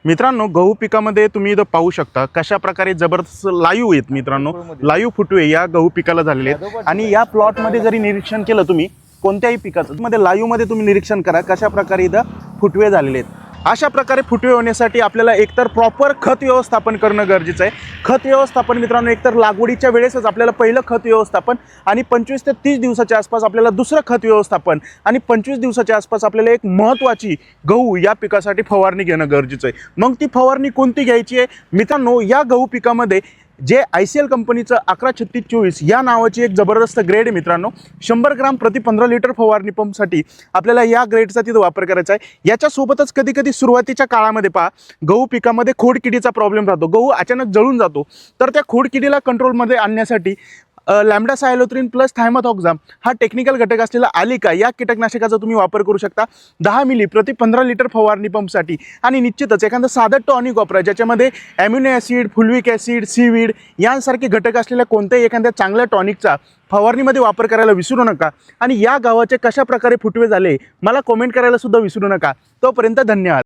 मित्रांनो, गहू पिकामध्ये तुम्ही इथं पाहू शकता कशा प्रकारे जबरदस्त लाईव्ह आहेत मित्रांनो, लाईव्ह फुटवे या गहू पिकाला झालेले आहेत। आणि या प्लॉटमध्ये जरी निरीक्षण केलं तुम्ही कोणत्याही पिकाचं मध्ये लाईव्ह मध्ये तुम्ही निरीक्षण करा कशा प्रकारे इथं फुटवे झालेले आहेत। अशा प्रकारे फुटवे होण्यासाठी आपल्याला एकतर प्रॉपर खत व्यवस्थापन करणं गरजेचं आहे। खत व्यवस्थापन मित्रांनो, एकतर लागवडीच्या वेळेसच आपल्याला पहिलं खत व्यवस्थापन आणि 25 ते 30 दिवसाच्या आसपास आपल्याला दुसरं खत व्यवस्थापन आणि 25 दिवसाच्या आसपास आपल्याला एक महत्त्वाची गहू या पिकासाठी फवारणी घेणं गरजेचं आहे। मग ती फवारणी कोणती घ्यायची आहे मित्रांनो, या गहू पिकामध्ये जे ICL कंपनीचं 113624 या नावाची एक जबरदस्त ग्रेड आहे मित्रांनो। 100 ग्राम प्रति 15 लिटर फवारणी पंपसाठी आपल्याला या ग्रेडचा तिथं वापर करायचा आहे। याच्यासोबतच कधी कधी सुरुवातीच्या काळामध्ये पहा गहू पिकामध्ये खोडकिडीचा प्रॉब्लेम राहतो, गहू अचानक जळून जातो। तर त्या खोडकिडीला कंट्रोलमध्ये आणण्यासाठी लॅम्बडा सायलोथ्रिन प्लस थायमोथॉक्झाम हा टेक्निकल घटक असलेला आलिका या कीटकनाशकाचा तुम्ही वापर करू शकता 10 मिली प्रति 15 लिटर फवारणी पंपसाठी। आणि निश्चितच एखादं साधं टॉनिक वापरा ज्याच्यामध्ये amino acid, fulvic acid, seaweed यांसारखे घटक असलेल्या कोणत्याही एखाद्या चांगल्या टॉनिकचा फवारणीमध्ये वापर करायला विसरू नका। आणि या गावाचे कशा प्रकारे फुटवे झाले मला कमेंट करायला सुद्धा विसरू नका। तोपर्यंत धन्यवाद।